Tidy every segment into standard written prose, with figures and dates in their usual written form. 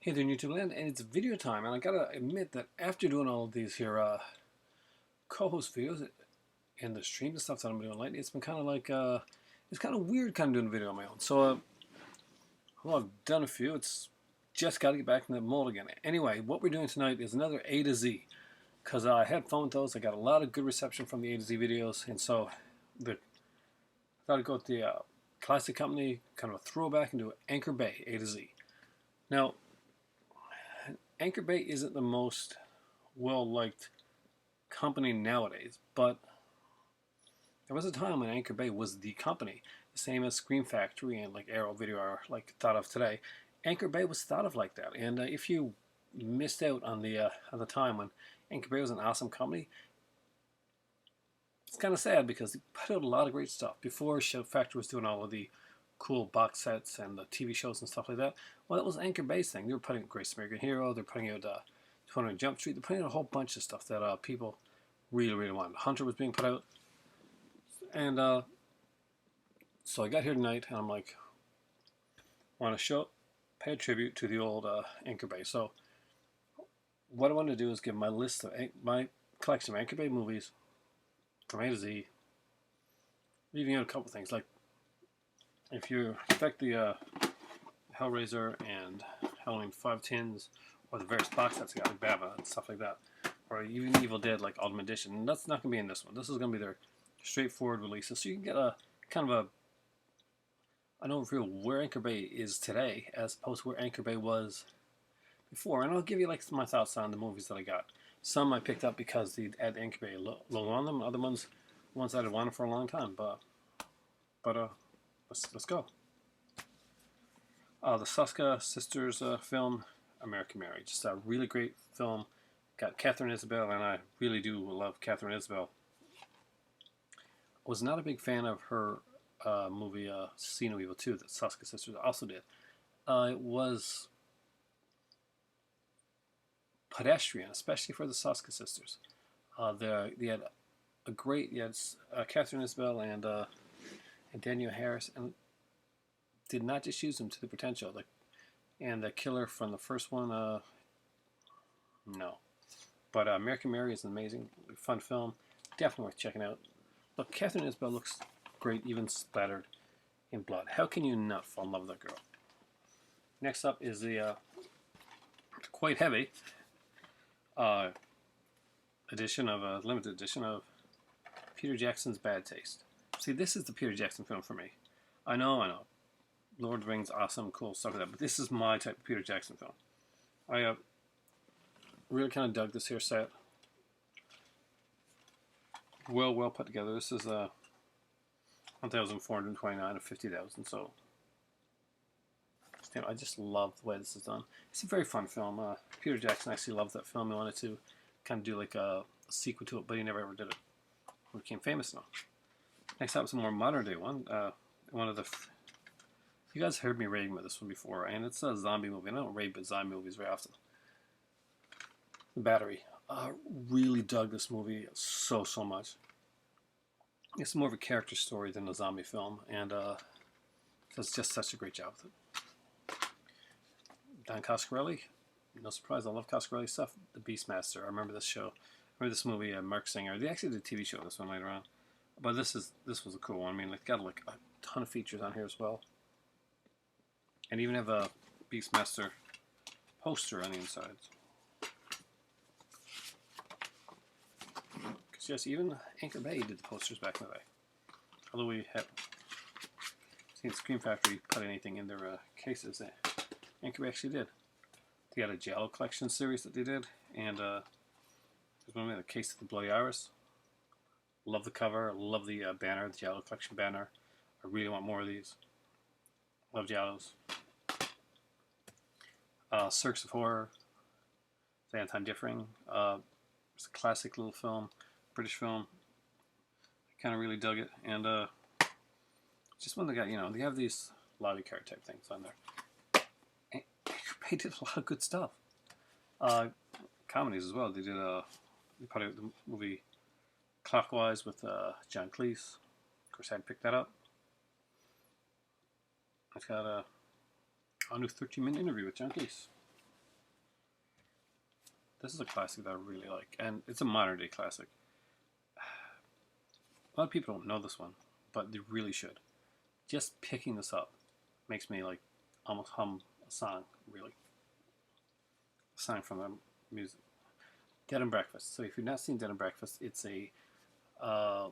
Hey there, YouTube land, and it's video time. And I gotta admit that after doing all of these here co-host videos and the stream and stuff that I'm doing lately, it's been kind of like it's kind of weird, kind of doing a video on my own. So, well, I've done a few. It's just got to get back in the mold again. Anyway, what we're doing tonight is another A to Z, because I had fun with those. I got a lot of good reception from the A to Z videos, and so I thought I'd go with the classic company, kind of a throwback, and do Anchor Bay A to Z. Now, Anchor Bay isn't the most well-liked company nowadays, but there was a time when Anchor Bay was the company, the same as Scream Factory and like Arrow Video are like thought of today. Anchor Bay was thought of like that, and if you missed out on the time when Anchor Bay was an awesome company, it's kind of sad because they put out a lot of great stuff before Show Factory was doing all of the cool box sets and the TV shows and stuff like that. Well, that was Anchor Bay's thing. They were putting out Great American Hero. They're putting out 200 Jump Street. They're putting out a whole bunch of stuff that people really wanted. Hunter was being put out, and so I got here tonight, and I'm like, want to pay a tribute to the old Anchor Bay. So what I want to do is give my list of my collection of Anchor Bay movies from A to Z, leaving out a couple things like if you expect the Hellraiser and Halloween 5 tins, or the various box sets they got like Bava and stuff like that, or even Evil Dead like Ultimate Edition. And that's not going to be in this one. This is going to be their straightforward releases, so you can get a kind of an overview of where Anchor Bay is today as opposed to where Anchor Bay was before. And I'll give you like my thoughts on the movies that I got. Some I picked up because they had Anchor Bay logo on them. Other ones that I'd wanted for a long time. But let's go. The Suska Sisters film, American Mary. Just a really great film. Got Catherine Isabel, and I really do love Catherine Isabel. Was not a big fan of her movie See No Evil 2 that Suska Sisters also did. It was pedestrian, especially for the Suska Sisters. They had a great, you had Catherine Isabel and Daniel Harris, and did not just use them to the potential. And the killer from the first one, no. But American Mary is an amazing, fun film. Definitely worth checking out. Look, Catherine Isabel looks great, even splattered in blood. How can you not fall in love with that girl? Next up is the quite heavy edition of a limited edition of Peter Jackson's Bad Taste. See, this is the Peter Jackson film for me. I know. Lord of the Rings, awesome, cool, stuff like that. But this is my type of Peter Jackson film. I really kind of dug this here set. Well put together. This is 1,429 of 50,000. So I just love the way this is done. It's a very fun film. Peter Jackson actually loved that film. He wanted to kind of do like a sequel to it, but he never ever did it. He became famous now. Next up is a more modern day one. One of the you guys heard me raving about this one before, and it's a zombie movie. And I don't rave about zombie movies very often. The Battery. Really dug this movie so much. It's more of a character story than a zombie film, and does just such a great job with it. Don Coscarelli. No surprise, I love Coscarelli stuff. The Beastmaster. I remember this show. I remember this movie, Mark Singer. They actually did a TV show on this one later on. But this was a cool one. I mean, it's got like a ton of features on here as well. And even have a Beastmaster poster on the inside. Because yes, even Anchor Bay did the posters back in the day. Although we have seen Scream Factory put anything in their cases, Anchor Bay actually did. They got a Jello collection series that they did, and there's one the Case of the Bloody Iris. Love the cover, love the banner, the Jello collection banner. I really want more of these. Love Jellos. Cirques of Horror, The Anti-Differing. It's a classic little film, British film. I kind of really dug it, and just one that got, they have these lobby card type things on there. And they did a lot of good stuff. Comedies as well. They put out the movie Clockwise with John Cleese. Of course, I had picked that up. I've got a new 13-minute interview with John Cleese. This is a classic that I really like, and it's a modern day classic. A lot of people don't know this one, but they really should. Just picking this up makes me like almost hum a song, really. A song from the music. Dead and Breakfast. So if you've not seen Dead and Breakfast, it's a uh,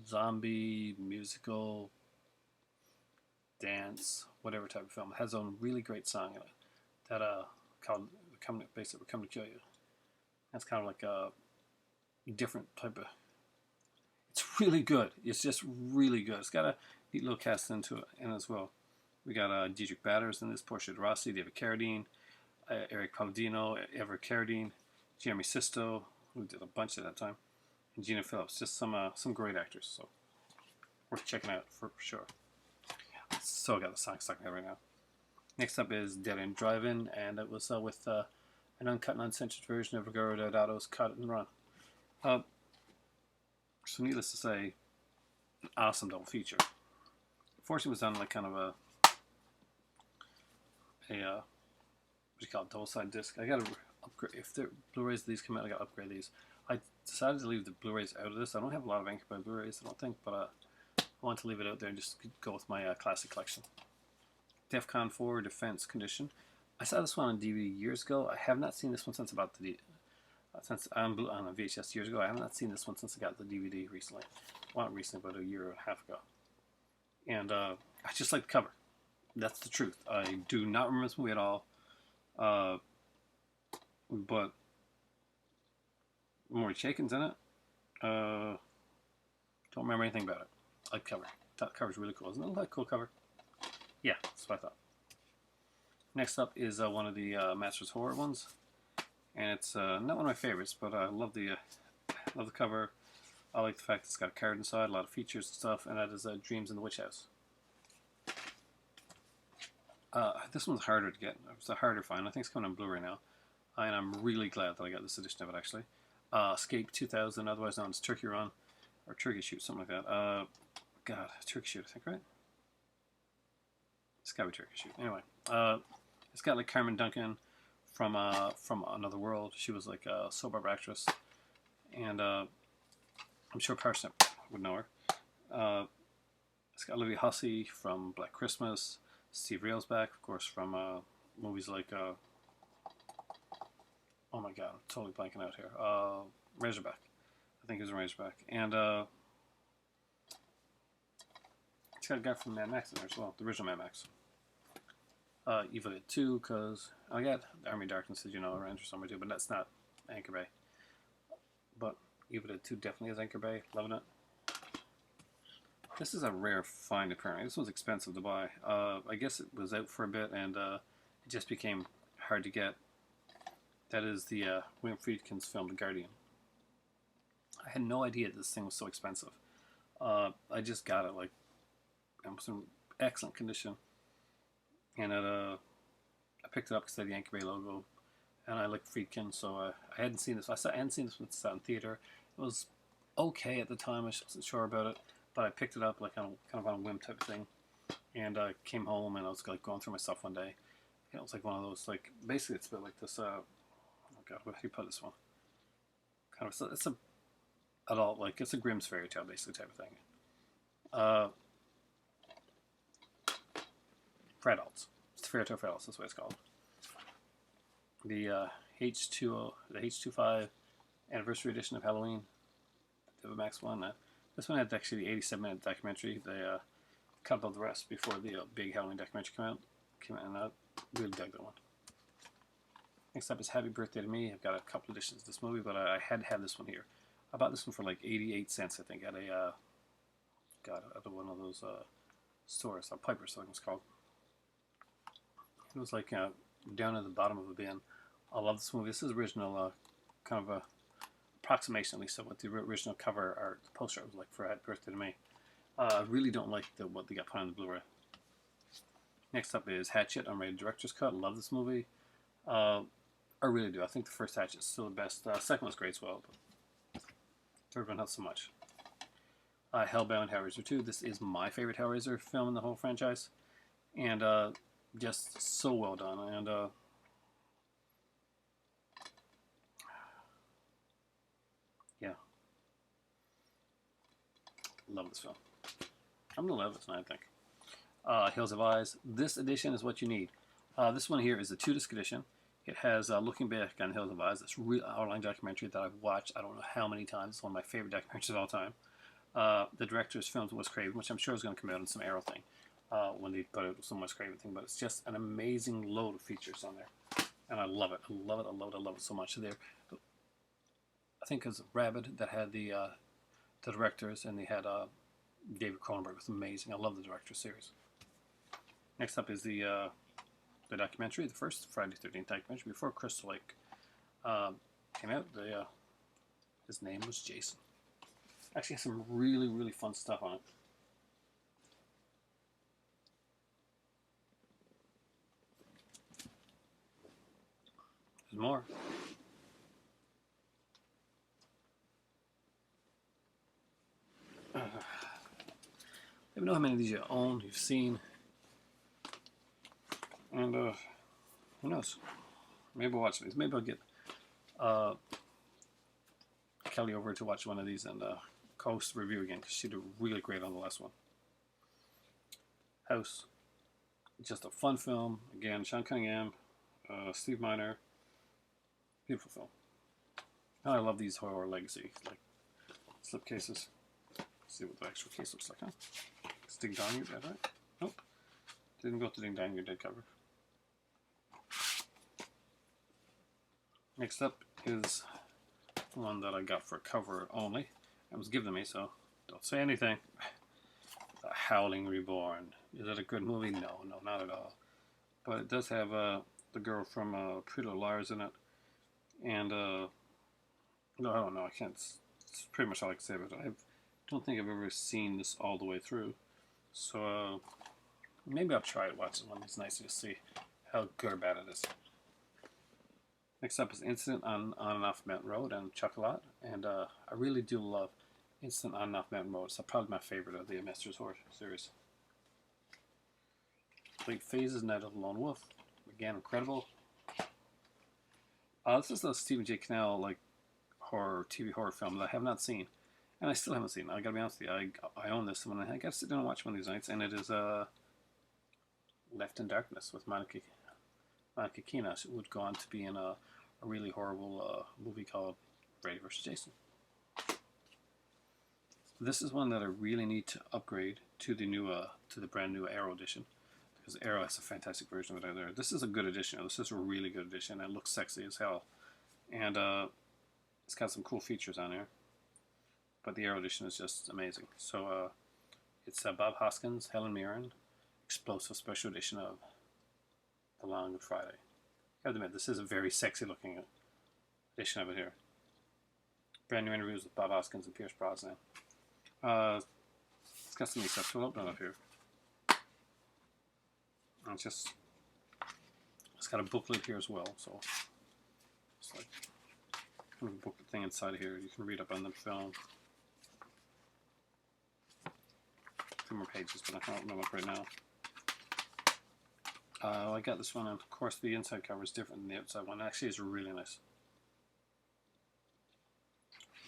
zombie musical dance, whatever type of film. It has a really great song in it that called basically "We're Coming to Kill You." That's kind of like a different type of. It's really good. It's just really good. It's got a neat little cast into it in as well. We got Diedrich Badders in this, Portia de Rossi, David Carradine, Eric Palladino, Everett Carradine, Jeremy Sisto, who did a bunch at that time, and Gina Phillips. Just some great actors. So worth checking out for sure. So I got the song stuck in there right now. Next up is Dead End Drive-In, and it was with an uncut and uncensored version of Ruggero Deodato's Cut and Run. So needless to say, an awesome double feature. Unfortunately, it was on like kind of a what do you call it, double side disc. I gotta upgrade if the Blu-rays of these come out. I gotta upgrade these. I decided to leave the Blu-rays out of this. I don't have a lot of Anchor by Blu-rays, I don't think, but I want to leave it out there and just go with my classic collection. DEFCON 4 Defense Condition. I saw this one on DVD years ago. I have not seen this one since about the since on a VHS years ago. I have not seen this one since I got the DVD recently. Well, not recently, but a year and a half ago. And I just like the cover. That's the truth. I do not remember this movie at all. But Maury Chaykin's in it. Don't remember anything about it. I like the cover. That cover's really cool. Isn't it a cool cover? Yeah, that's what I thought. Next up is one of the Masters Horror ones. And it's not one of my favorites, but I love the cover. I like the fact it's got a card inside, a lot of features and stuff, and that is Dreams in the Witch House. This one's harder to get. It's a harder find. I think it's coming on Blu-ray now. And I'm really glad that I got this edition of it, actually. Escape 2000, otherwise known as Turkey Run, or Turkey Shoot, something like that. God, Turkey Shoot, I think, right? It's gotta be Turkey Shoot. Anyway, it's got like Carmen Duncan from Another World. She was like a soap opera actress, and I'm sure Parsnip would know her. It's got Olivia Hussey from Black Christmas, Steve Railsback, of course, from movies like oh my god, I'm totally blanking out here. Razorback, I think he was in Razorback, and it's got a guy from Mad Max in there as well, the original Mad Max. Evil Dead 2, because I got Army of Darkness, as you know, around here somewhere too, but that's not Anchor Bay. But Evil Dead 2 definitely is Anchor Bay. Loving it. This is a rare find, apparently. This was expensive to buy. I guess it was out for a bit, and it just became hard to get. That is the William Friedkin's film, The Guardian. I had no idea this thing was so expensive. I just got it, like, it was in excellent condition. And I picked it up because it had the Anchor Bay logo, and I like Friedkin, so I hadn't seen this. I hadn't seen this when it was out in theater. It was okay at the time. I wasn't sure about it, but I picked it up like on kind of on a whim type of thing. And I came home and I was like going through my stuff one day. And it was like one of those, like, basically it's a bit like this. Oh god, where do you put this one? Kind of, it's a adult, like it's a Grimm's fairy tale basically type of thing. For adults. It's Fairy Tale for Adults, that's what it's called. The H25 anniversary edition of Halloween, the Max one. This one had actually the 87-minute documentary. They cut out the rest before the big Halloween documentary came out, and I really dug that one. Next up is Happy Birthday to Me. I've got a couple editions of this movie, but I had to have this one here. I bought this one for like 88 cents, I think, at a at one of those stores, Piper's, I think it's called. It was like down at the bottom of a bin. I love this movie. This is original, kind of a approximation, at least, of what the original cover art, the poster art was like for Happy Birthday to Me. I really don't like what they got put on the Blu-ray. Next up is Hatchet, unrated director's cut. I love this movie. I really do. I think the first Hatchet is still the best. Second one's great as well, but third one not so much. Hellbound, Hellraiser 2. This is my favorite Hellraiser film in the whole franchise, and just so well done. And Yeah, love this film. I'm gonna love this one, I think. Hills of Eyes. This edition is what you need. This one here is the 2-disc edition. It has Looking Back on Hills of Eyes. This real outline documentary that I've watched I don't know how many times. It's one of my favorite documentaries of all time. The director's film was Craven, which I'm sure is going to come out in some Arrow thing when they put out some Wes Craven thing. But it's just an amazing load of features on there, and I love it. I love it. I love it. I love it so much. There, I think it was Rabbit that had the directors, and they had David Cronenberg. It was amazing. I love the director's series. Next up is the documentary, the first Friday the 13th documentary before Crystal Lake came out. His name was Jason. Actually has some really, really fun stuff on it. There's more. I don't know how many of these you own, you've seen. And who knows? Maybe I'll watch these. Maybe I'll get Kelly over to watch one of these and Coast review again, because she did really great on the last one. House. Just a fun film. Again, Sean Cunningham, Steve Miner. Beautiful film. And I love these horror legacy like slipcases. Let's see what the actual case looks like, huh? It's Ding Dong, you're dead, right? Nope. Didn't go to Ding Dong, you're dead cover. Next up is one that I got for cover only. It was given to me, so don't say anything. The Howling Reborn. Is it a good movie? No, not at all. But it does have the girl from Pretty Little Liars in it. And, no, I don't know. I can't. It's pretty much all I can say about it. I don't think I've ever seen this all the way through. So, maybe I'll try it watching one of these nights to see how good or bad it is. Next up is Incident on and Off Mountain Road and Chocolat. And I really do love Incident on and Off Mountain Road. It's probably my favorite of the Masters Horror series. Complete Phases, Night of the Lone Wolf. Again, incredible. This is the Stephen J. Cannell like TV horror film that I have not seen, and I still haven't seen. I gotta be honest with you, I own this one. I gotta sit down and watch one of these nights, and it is Left in Darkness with Monica Keena. It would go on to be in a really horrible movie called Freddy vs. Jason. This is one that I really need to upgrade to the brand new Arrow edition, because Arrow has a fantastic version of it out there. This is a good edition. This is a really good edition. It looks sexy as hell, and it's got some cool features on there. But the Arrow edition is just amazing. So it's Bob Hoskins, Helen Mirren, explosive special edition of The Long Good Friday. I have to admit, this is a very sexy looking edition of it here. Brand new interviews with Bob Hoskins and Pierce Brosnan. It's got some stuff to open up here. And it's got a booklet here as well, so it's like kind of a booklet thing inside here. You can read up on the film. A few more pages, but I can't remember right now. I got this one, and of course the inside cover is different than the outside one. Actually, it's really nice.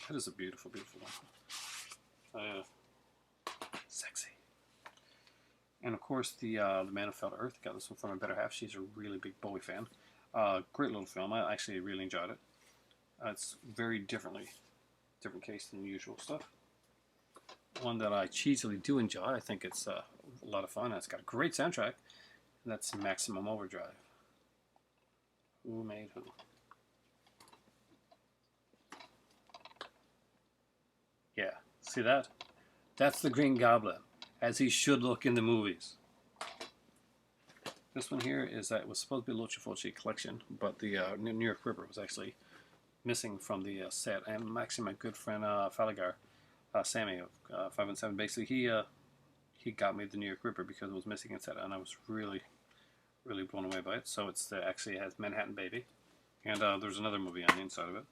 That is a beautiful, beautiful one. Sexy. And of course, the Man Who Fell to Earth. Got this one from my better half. She's a really big Bowie fan. Great little film. I actually really enjoyed it. It's very different case than the usual stuff. One that I cheesily do enjoy. I think it's a lot of fun. It's got a great soundtrack. And that's Maximum Overdrive. Who made who? Yeah, see that? That's the Green Goblin, as he should look in the movies. This one here is that it was supposed to be a Lucio Fulci collection, but the New York Ripper was actually missing from the set. And actually, my good friend Falagar, Sammy of 517, basically he got me the New York Ripper because it was missing in set, and I was really, really blown away by it. So actually has Manhattan Baby, and there's another movie on the inside of it.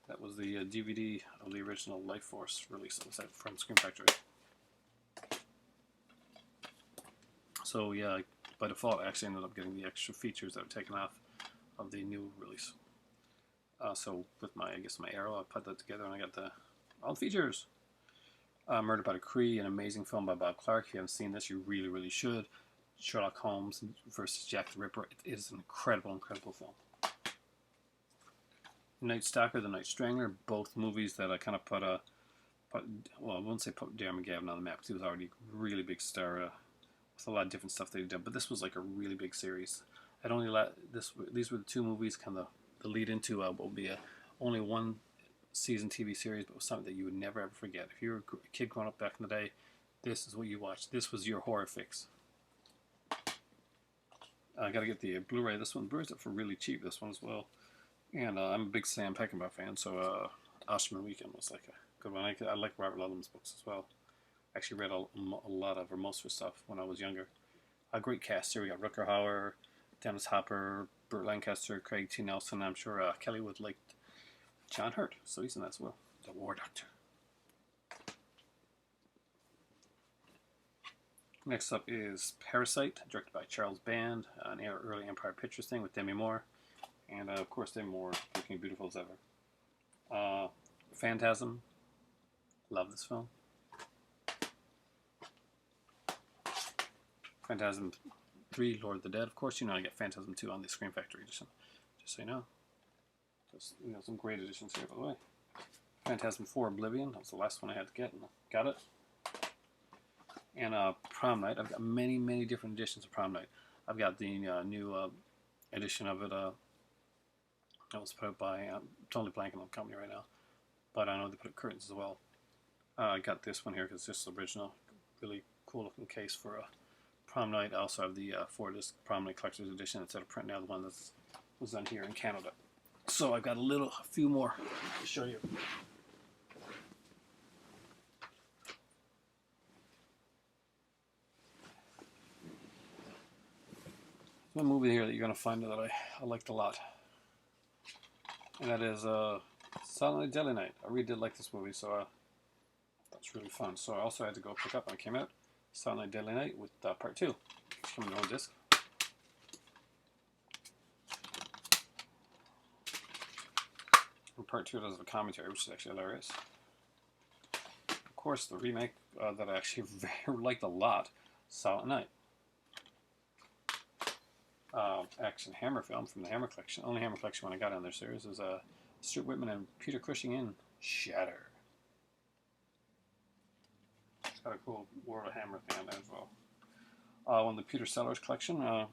That was the DVD of the original Life Force release that was from Scream Factory. So yeah, by default, I actually ended up getting the extra features that were taken off of the new release. So with my, I guess my arrow, I put that together and I got the all the features. Murder by Decree, an amazing film by Bob Clark. If you haven't seen this, you really, really should. Sherlock Holmes versus Jack the Ripper. It is an incredible, incredible film. Night Stalker, The Night Strangler, both movies that I kind of well, I wouldn't say put Darren McGavin on the map because he was already a really big star with a lot of different stuff that he did. But this was like a really big series. I'd only these were the two movies kind of the lead into what will be only one season TV series, but it was something that you would never ever forget. If you were a kid growing up back in the day, this is what you watched. This was your horror fix. I got to get the Blu-ray. This one, Blu-ray's up for really cheap. This one as well. And I'm a big Sam Peckinpah fan, so Osterman Weekend was like a good one. I like Robert Ludlum's books as well. I actually read a lot of, or most of his stuff when I was younger. A great cast here. We got Rutger Hauer, Dennis Hopper, Burt Lancaster, Craig T. Nelson. I'm sure Kelly would like John Hurt, so he's in that as well. The War Doctor. Next up is Parasite, directed by Charles Band, an early Empire Pictures thing with Demi Moore. And of course, Demi Moore looking beautiful as ever. Phantasm, love this film. Phantasm 3, Lord of the Dead. Of course, you know I get Phantasm 2 on the Scream Factory edition, just so you know. Just, you know, some great editions here, by the way. Phantasm 4, Oblivion. That was the last one I had to get, and I got it. And Prom Night. I've got many, many different editions of Prom Night. I've got the new edition of it that was put out by, I'm totally blanking on the company right now, but I know they put up curtains as well. I got this one here because it's just the original. Really cool looking case for Prom Night. I also have the 4-disc Prom Night Collector's Edition instead of printing out the one that was done here in Canada. So I've got a few more to show you. One movie here that you're going to find that I liked a lot. And that is Silent Night, Deadly Night. I really did like this movie, so that's really fun. So I also had to go pick up when it came out Silent Night, Deadly Night with Part 2. It's coming on disc. And Part 2 does a commentary, which is actually hilarious. Of course, the remake that I actually very liked a lot, Silent Night. Action Hammer film from the Hammer Collection. Only Hammer Collection when I got on their series was Stuart Whitman and Peter Cushing in Shatter. It's got a cool World of Hammer thing on there as well. One of the Peter Sellers collection,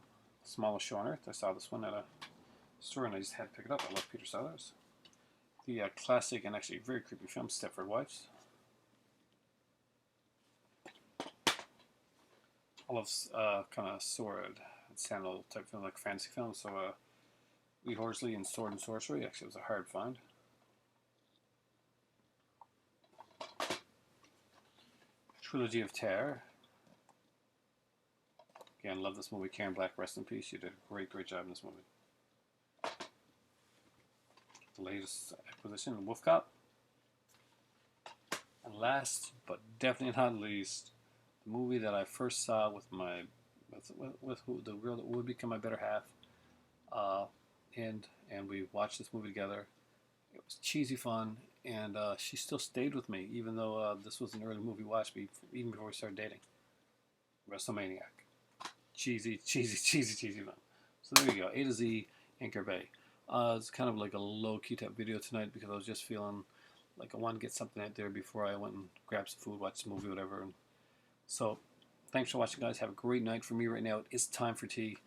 Smallest Show on Earth. I saw this one at a store and I just had to pick it up. I love Peter Sellers. The classic and actually very creepy film, Stepford Wives. I love kind of sword and sandal type film, like fantasy films. So Lee Horsley in Sword and Sorcery. Actually, it was a hard find. Trilogy of Terror. Again, love this movie. Karen Black, rest in peace. You did a great, great job in this movie. The latest acquisition, Wolf Cop. And last, but definitely not least, the movie that I first saw with the girl that would become my better half, and we watched this movie together. It was cheesy fun, and she still stayed with me, even though this was an early movie watch, even before we started dating. WrestleManiac. Cheesy fun. So there you go, A to Z, Anchor Bay. It's kind of like a low-key type video tonight because I was just feeling like I wanted to get something out there before I went and grabbed some food, watched a movie, whatever. And so, thanks for watching, guys. Have a great night. For me right now, it's time for tea.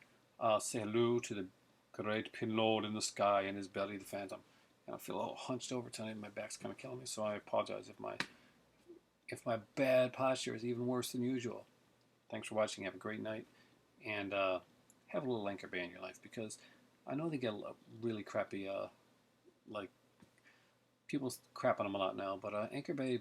Say hello to the great Pin Lord in the sky and his belly, the Phantom. And I feel all hunched over tonight. My back's kind of killing me, so I apologize if my bad posture is even worse than usual. Thanks for watching. Have a great night, and have a little Anchor Bay in your life because I know they get a really crappy, like people crap on them a lot now, but Anchor Bay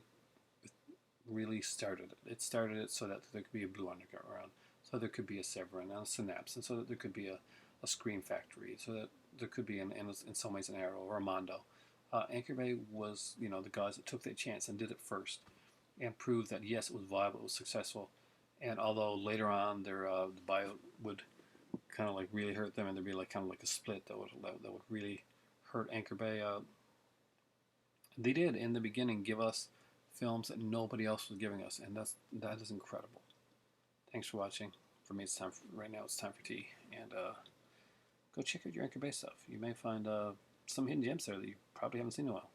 really started it. It started it so that there could be a Blue Underground, so there could be a Severin and a Synapse, and so that there could be a Scream Factory, so that there could be in some ways an Arrow or a Mondo. Anchor Bay was, you know, the guys that took that chance and did it first and proved that yes, it was viable, it was successful. And although later on their the buyout would kind of like really hurt them, and there'd be like kind of like a split that would really heard Anchor Bay. They did in the beginning give us films that nobody else was giving us, and that is incredible. Thanks for watching. For me, it's time. Right now, it's time for tea, and go check out your Anchor Bay stuff. You may find some hidden gems there that you probably haven't seen in a while.